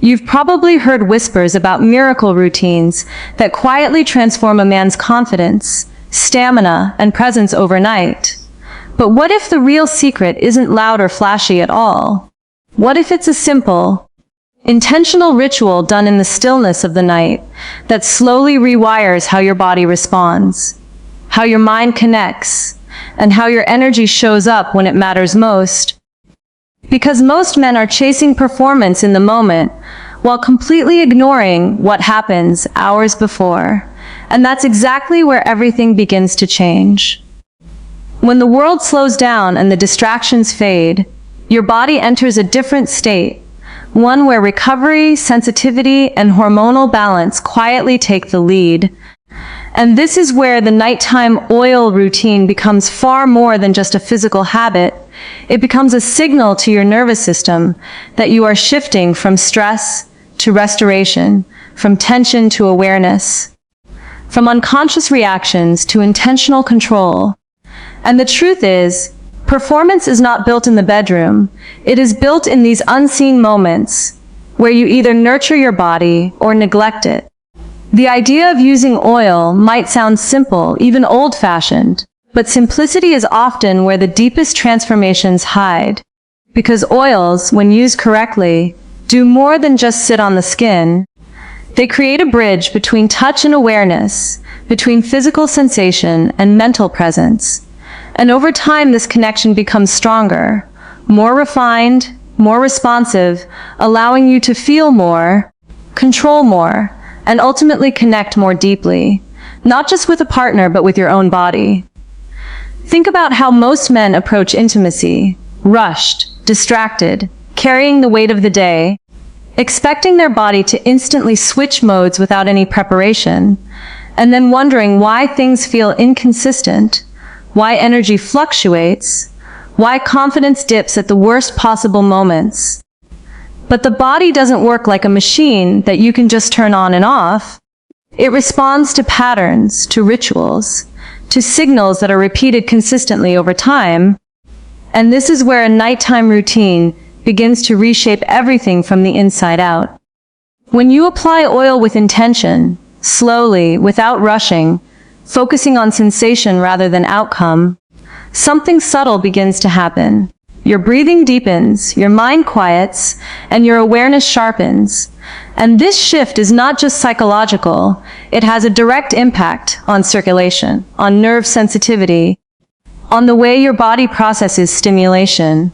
You've probably heard whispers about miracle routines that quietly transform a man's confidence, stamina, and presence overnight. But what if the real secret isn't loud or flashy at all? What if it's a simple, intentional ritual done in the stillness of the night that slowly rewires how your body responds, how your mind connects, and how your energy shows up when it matters most? Because most men are chasing performance in the moment while completely ignoring what happens hours before. And that's exactly where everything begins to change. When the world slows down and the distractions fade, your body enters a different state, one where recovery, sensitivity, and hormonal balance quietly take the lead. And this is where the nighttime oil routine becomes far more than just a physical habit. It becomes a signal to your nervous system that you are shifting from stress to restoration, from tension to awareness, from unconscious reactions to intentional control. And the truth is, performance is not built in the bedroom. It is built in these unseen moments where you either nurture your body or neglect it. The idea of using oil might sound simple, even old-fashioned, but simplicity is often where the deepest transformations hide. Because oils, when used correctly, do more than just sit on the skin. They create a bridge between touch and awareness, between physical sensation and mental presence. And over time, this connection becomes stronger, more refined, more responsive, allowing you to feel more, control more, and ultimately connect more deeply, not just with a partner, but with your own body. Think about how most men approach intimacy: rushed, distracted, carrying the weight of the day, expecting their body to instantly switch modes without any preparation, and then wondering why things feel inconsistent, why energy fluctuates, why confidence dips at the worst possible moments. But the body doesn't work like a machine that you can just turn on and off. It responds to patterns, to rituals, to signals that are repeated consistently over time. And this is where a nighttime routine begins to reshape everything from the inside out. When you apply oil with intention, slowly, without rushing, focusing on sensation rather than outcome, something subtle begins to happen. Your breathing deepens, your mind quiets, and your awareness sharpens. And this shift is not just psychological, it has a direct impact on circulation, on nerve sensitivity, on the way your body processes stimulation.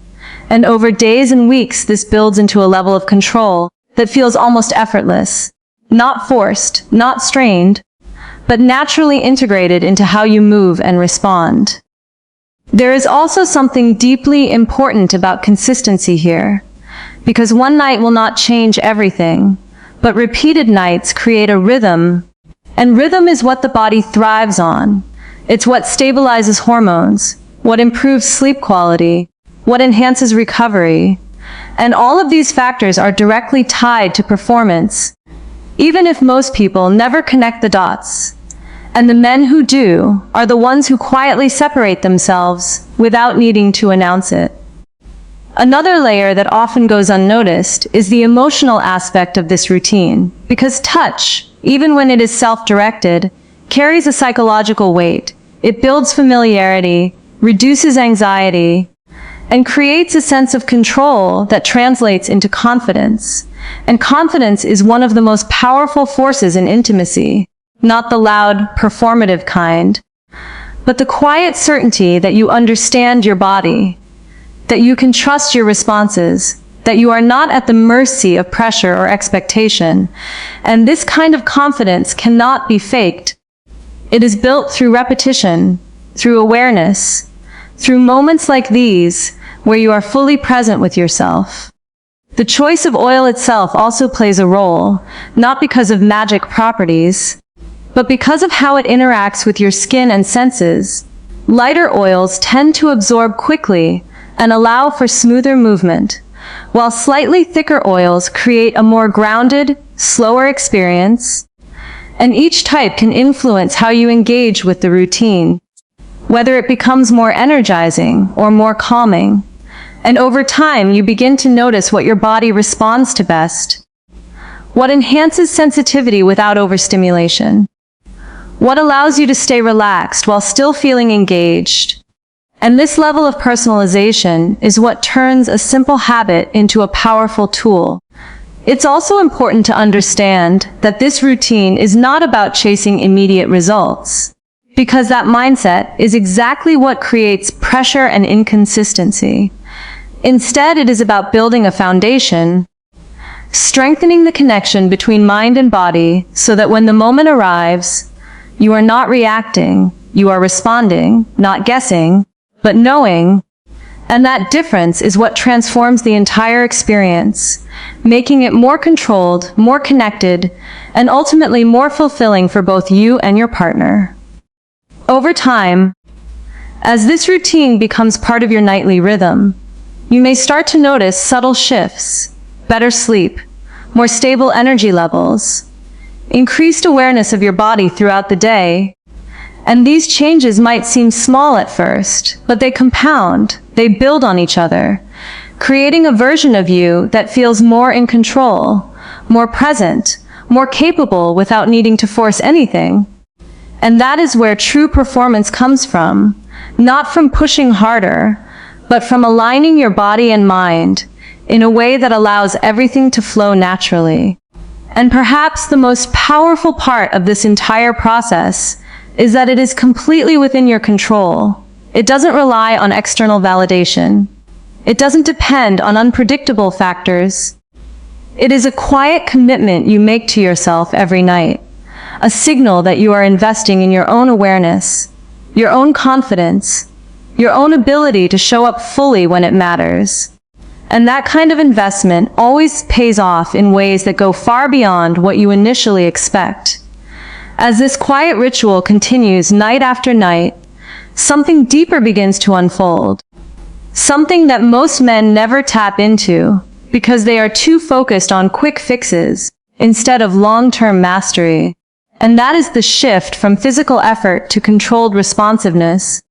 And over days and weeks, this builds into a level of control that feels almost effortless, not forced, not strained, but naturally integrated into how you move and respond. There is also something deeply important about consistency here, because one night will not change everything, but repeated nights create a rhythm, and rhythm is what the body thrives on. It's what stabilizes hormones, what improves sleep quality, what enhances recovery, and all of these factors are directly tied to performance, even if most people never connect the dots. And the men who do are the ones who quietly separate themselves without needing to announce it. Another layer that often goes unnoticed is the emotional aspect of this routine, because touch, even when it is self-directed, carries a psychological weight. It builds familiarity, reduces anxiety, and creates a sense of control that translates into confidence. And confidence is one of the most powerful forces in intimacy. Not the loud, performative kind, but the quiet certainty that you understand your body, that you can trust your responses, that you are not at the mercy of pressure or expectation. And this kind of confidence cannot be faked. It is built through repetition, through awareness, through moments like these, where you are fully present with yourself. The choice of oil itself also plays a role, not because of magic properties, but because of how it interacts with your skin and senses. Lighter oils tend to absorb quickly and allow for smoother movement, while slightly thicker oils create a more grounded, slower experience. And each type can influence how you engage with the routine, whether it becomes more energizing or more calming. And over time, you begin to notice what your body responds to best. What enhances sensitivity without overstimulation? What allows you to stay relaxed while still feeling engaged? And this level of personalization is what turns a simple habit into a powerful tool. It's also important to understand that this routine is not about chasing immediate results, because that mindset is exactly what creates pressure and inconsistency. Instead, it is about building a foundation, strengthening the connection between mind and body so that when the moment arrives, you are not reacting, you are responding, not guessing, but knowing. And that difference is what transforms the entire experience, making it more controlled, more connected, and ultimately more fulfilling for both you and your partner. Over time, as this routine becomes part of your nightly rhythm, you may start to notice subtle shifts, better sleep, more stable energy levels, increased awareness of your body throughout the day. And these changes might seem small at first, but they compound, they build on each other, creating a version of you that feels more in control, more present, more capable without needing to force anything. And that is where true performance comes from, not from pushing harder, but from aligning your body and mind in a way that allows everything to flow naturally. And perhaps the most powerful part of this entire process is that it is completely within your control. It doesn't rely on external validation. It doesn't depend on unpredictable factors. It is a quiet commitment you make to yourself every night, a signal that you are investing in your own awareness, your own confidence, your own ability to show up fully when it matters. And that kind of investment always pays off in ways that go far beyond what you initially expect. As this quiet ritual continues night after night, something deeper begins to unfold. Something that most men never tap into because they are too focused on quick fixes instead of long-term mastery. And that is the shift from physical effort to controlled responsiveness,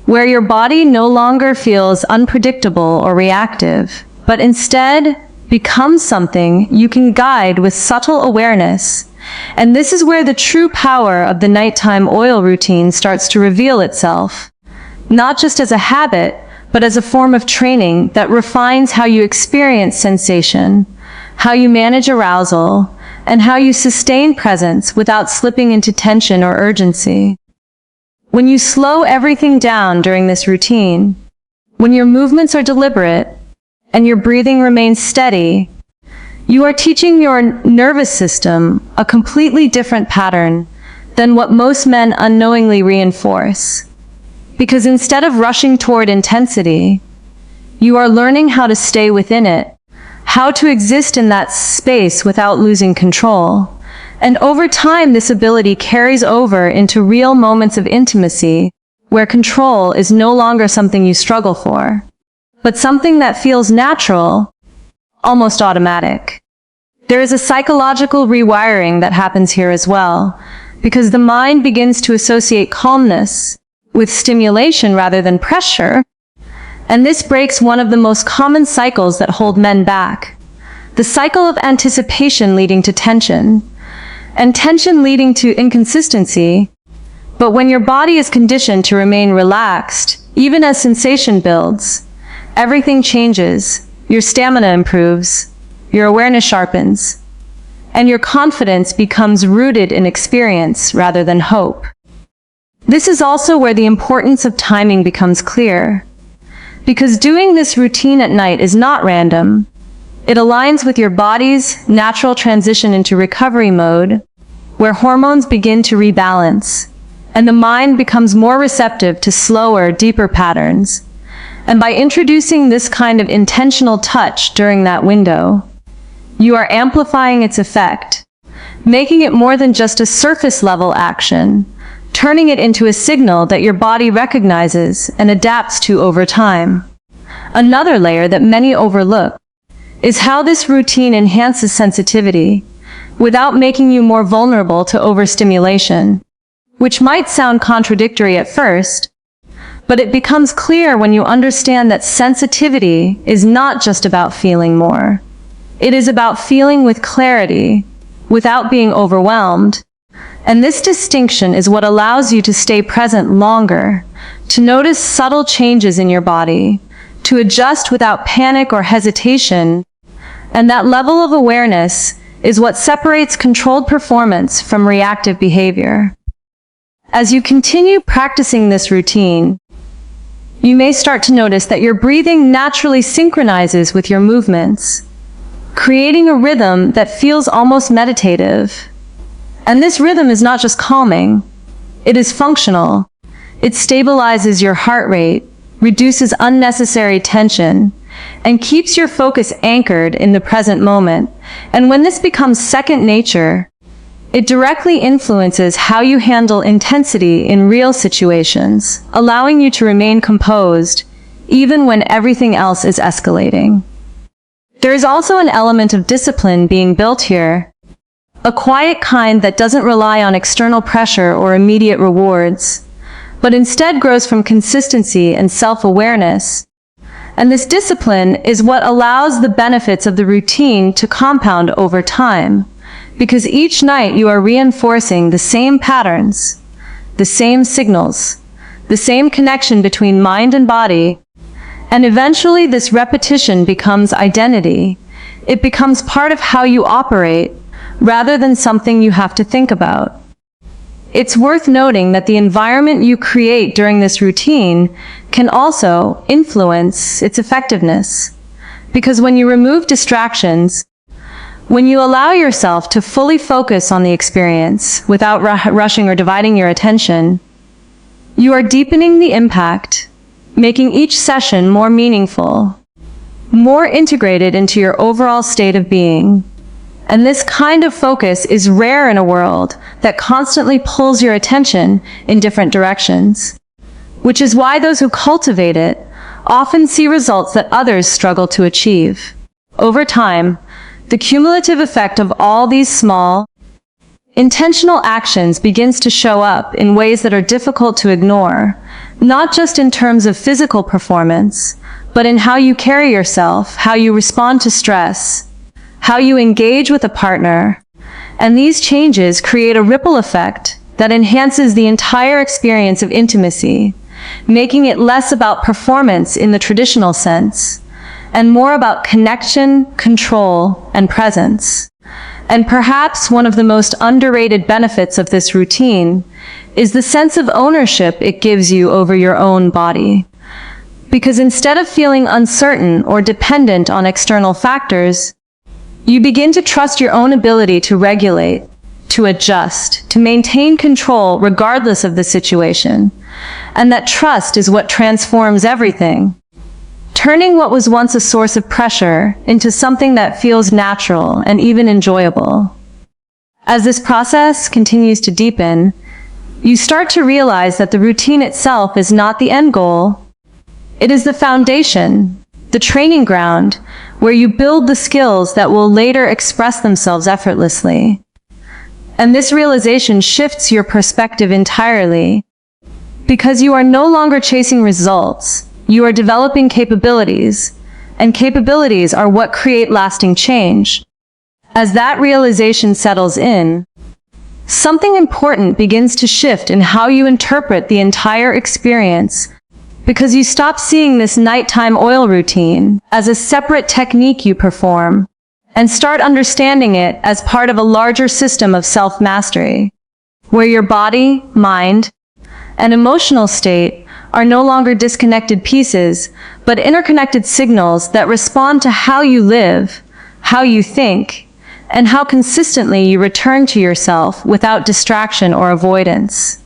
where your body no longer feels unpredictable or reactive, but instead becomes something you can guide with subtle awareness. And this is where the true power of the nighttime oil routine starts to reveal itself, not just as a habit, but as a form of training that refines how you experience sensation, how you manage arousal, and how you sustain presence without slipping into tension or urgency. When you slow everything down during this routine, when your movements are deliberate, and your breathing remains steady, you are teaching your nervous system a completely different pattern than what most men unknowingly reinforce. Because instead of rushing toward intensity, you are learning how to stay within it, how to exist in that space without losing control. And over time, this ability carries over into real moments of intimacy, where control is no longer something you struggle for, but something that feels natural, almost automatic. There is a psychological rewiring that happens here as well, because the mind begins to associate calmness with stimulation rather than pressure, and this breaks one of the most common cycles that hold men back, the cycle of anticipation leading to tension, and tension leading to inconsistency. But when your body is conditioned to remain relaxed, even as sensation builds, everything changes. Your stamina improves, your awareness sharpens, and your confidence becomes rooted in experience rather than hope. This is also where the importance of timing becomes clear, because doing this routine at night is not random. It aligns with your body's natural transition into recovery mode, where hormones begin to rebalance, and the mind becomes more receptive to slower, deeper patterns. And by introducing this kind of intentional touch during that window, you are amplifying its effect, making it more than just a surface-level action, turning it into a signal that your body recognizes and adapts to over time. Another layer that many overlook is how this routine enhances sensitivity without making you more vulnerable to overstimulation, which might sound contradictory at first, but it becomes clear when you understand that sensitivity is not just about feeling more. It is about feeling with clarity, without being overwhelmed. And this distinction is what allows you to stay present longer, to notice subtle changes in your body, to adjust without panic or hesitation. And that level of awareness is what separates controlled performance from reactive behavior. As you continue practicing this routine, you may start to notice that your breathing naturally synchronizes with your movements, creating a rhythm that feels almost meditative. And this rhythm is not just calming, it is functional. It stabilizes your heart rate, reduces unnecessary tension, and keeps your focus anchored in the present moment. And when this becomes second nature, it directly influences how you handle intensity in real situations, allowing you to remain composed, even when everything else is escalating. There is also an element of discipline being built here, a quiet kind that doesn't rely on external pressure or immediate rewards, but instead grows from consistency and self-awareness. And this discipline is what allows the benefits of the routine to compound over time, because each night you are reinforcing the same patterns, the same signals, the same connection between mind and body, and eventually this repetition becomes identity. It becomes part of how you operate, rather than something you have to think about. It's worth noting that the environment you create during this routine can also influence its effectiveness, because when you remove distractions, when you allow yourself to fully focus on the experience without rushing or dividing your attention, you are deepening the impact, making each session more meaningful, more integrated into your overall state of being. And this kind of focus is rare in a world that constantly pulls your attention in different directions, which is why those who cultivate it often see results that others struggle to achieve. Over time, the cumulative effect of all these small, intentional actions begins to show up in ways that are difficult to ignore, not just in terms of physical performance, but in how you carry yourself, how you respond to stress, how you engage with a partner. And these changes create a ripple effect that enhances the entire experience of intimacy, making it less about performance in the traditional sense, and more about connection, control, and presence. And perhaps one of the most underrated benefits of this routine is the sense of ownership it gives you over your own body. Because instead of feeling uncertain or dependent on external factors, you begin to trust your own ability to regulate, to adjust, to maintain control regardless of the situation. And that trust is what transforms everything, turning what was once a source of pressure into something that feels natural and even enjoyable. As this process continues to deepen, you start to realize that the routine itself is not the end goal. It is the foundation, the training ground, where you build the skills that will later express themselves effortlessly. And this realization shifts your perspective entirely, because you are no longer chasing results. You are developing capabilities, and capabilities are what create lasting change. As that realization settles in, something important begins to shift in how you interpret the entire experience, because you stop seeing this nighttime oil routine as a separate technique you perform, and start understanding it as part of a larger system of self-mastery, where your body, mind, and emotional state are no longer disconnected pieces, but interconnected signals that respond to how you live, how you think, and how consistently you return to yourself without distraction or avoidance.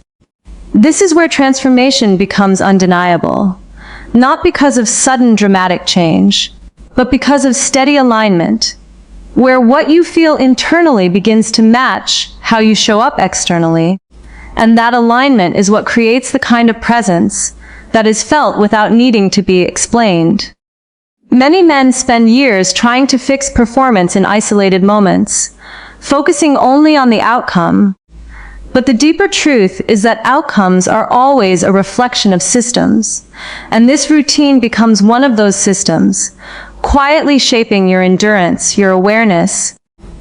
This is where transformation becomes undeniable, not because of sudden dramatic change, but because of steady alignment, where what you feel internally begins to match how you show up externally. And that alignment is what creates the kind of presence that is felt without needing to be explained. Many men spend years trying to fix performance in isolated moments, focusing only on the outcome. But the deeper truth is that outcomes are always a reflection of systems, and this routine becomes one of those systems, quietly shaping your endurance, your awareness,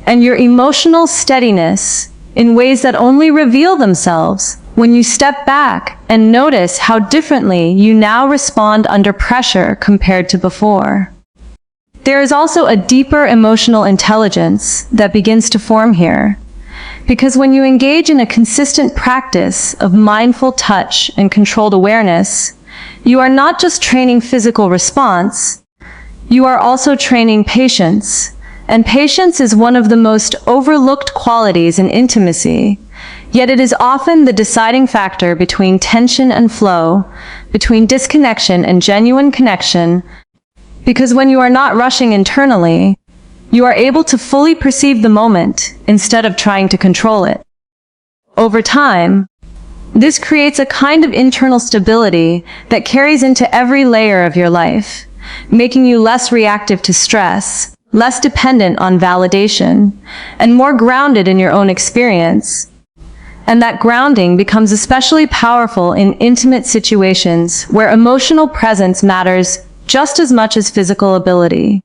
and your emotional steadiness in ways that only reveal themselves when you step back and notice how differently you now respond under pressure compared to before. There is also a deeper emotional intelligence that begins to form here, because when you engage in a consistent practice of mindful touch and controlled awareness, you are not just training physical response, you are also training patience. And patience is one of the most overlooked qualities in intimacy, yet it is often the deciding factor between tension and flow, between disconnection and genuine connection, because when you are not rushing internally, you are able to fully perceive the moment instead of trying to control it. Over time, this creates a kind of internal stability that carries into every layer of your life, making you less reactive to stress, less dependent on validation, and more grounded in your own experience. And that grounding becomes especially powerful in intimate situations where emotional presence matters just as much as physical ability.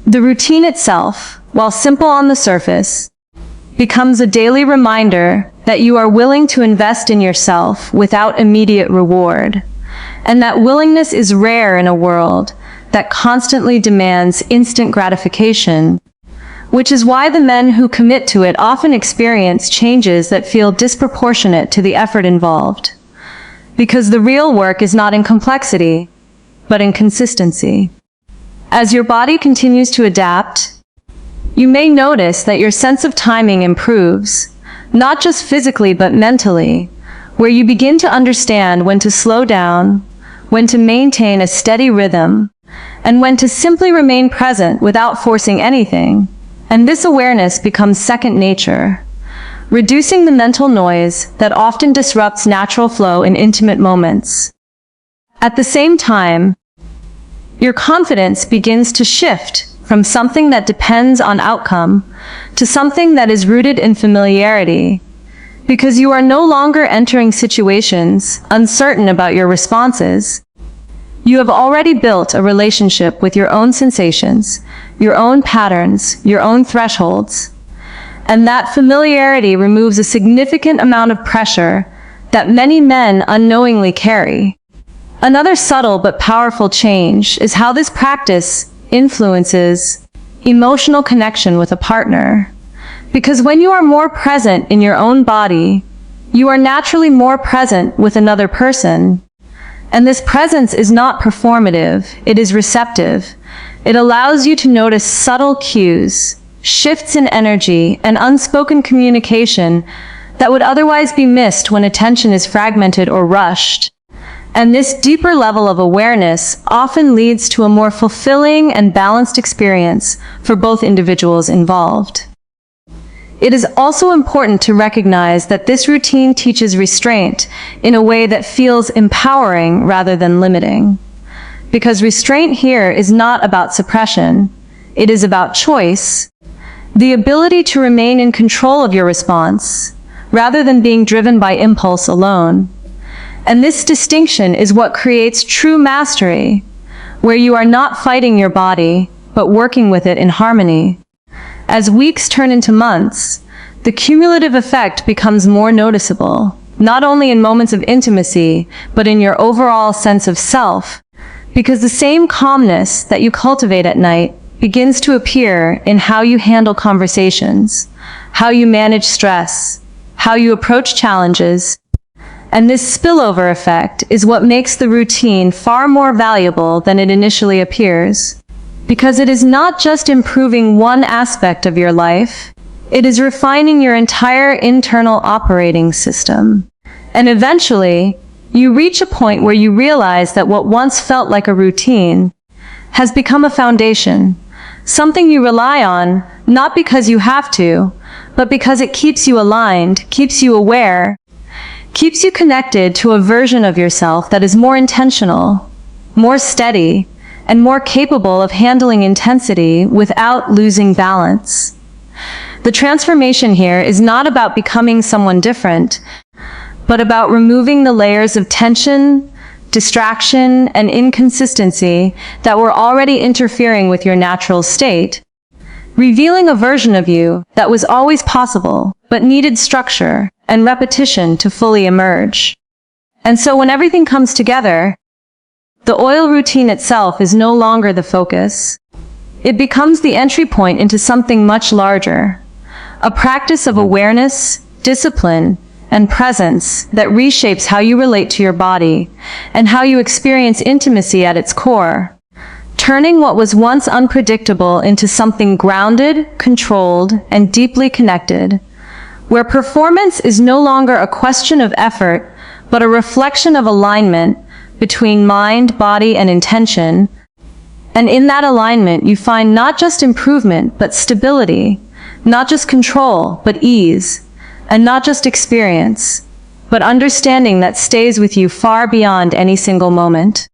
The routine itself, while simple on the surface, becomes a daily reminder that you are willing to invest in yourself without immediate reward. And that willingness is rare in a world that constantly demands instant gratification, which is why the men who commit to it often experience changes that feel disproportionate to the effort involved. Because the real work is not in complexity, but in consistency. As your body continues to adapt, you may notice that your sense of timing improves, not just physically but mentally, where you begin to understand when to slow down, when to maintain a steady rhythm, and when to simply remain present without forcing anything. And this awareness becomes second nature, reducing the mental noise that often disrupts natural flow in intimate moments. At the same time, your confidence begins to shift from something that depends on outcome to something that is rooted in familiarity, because you are no longer entering situations uncertain about your responses. You have already built a relationship with your own sensations, your own patterns, your own thresholds, and that familiarity removes a significant amount of pressure that many men unknowingly carry. Another subtle but powerful change is how this practice influences emotional connection with a partner. Because when you are more present in your own body, you are naturally more present with another person. And this presence is not performative, it is receptive. It allows you to notice subtle cues, shifts in energy, and unspoken communication that would otherwise be missed when attention is fragmented or rushed. And this deeper level of awareness often leads to a more fulfilling and balanced experience for both individuals involved. It is also important to recognize that this routine teaches restraint in a way that feels empowering rather than limiting. Because restraint here is not about suppression, it is about choice, the ability to remain in control of your response, rather than being driven by impulse alone. And this distinction is what creates true mastery, where you are not fighting your body, but working with it in harmony. As weeks turn into months, the cumulative effect becomes more noticeable, not only in moments of intimacy, but in your overall sense of self, because the same calmness that you cultivate at night begins to appear in how you handle conversations, how you manage stress, how you approach challenges. And this spillover effect is what makes the routine far more valuable than it initially appears. Because it is not just improving one aspect of your life, it is refining your entire internal operating system. And eventually, you reach a point where you realize that what once felt like a routine has become a foundation, something you rely on, not because you have to, but because it keeps you aligned, keeps you aware, keeps you connected to a version of yourself that is more intentional, more steady, and more capable of handling intensity without losing balance. The transformation here is not about becoming someone different, but about removing the layers of tension, distraction, and inconsistency that were already interfering with your natural state, revealing a version of you that was always possible, but needed structure and repetition to fully emerge. And so when everything comes together, the oil routine itself is no longer the focus. It becomes the entry point into something much larger, a practice of awareness, discipline, and presence that reshapes how you relate to your body and how you experience intimacy at its core, turning what was once unpredictable into something grounded, controlled, and deeply connected, where performance is no longer a question of effort, but a reflection of alignment between mind, body, and intention. And in that alignment, you find not just improvement, but stability, not just control, but ease, and not just experience, but understanding that stays with you far beyond any single moment.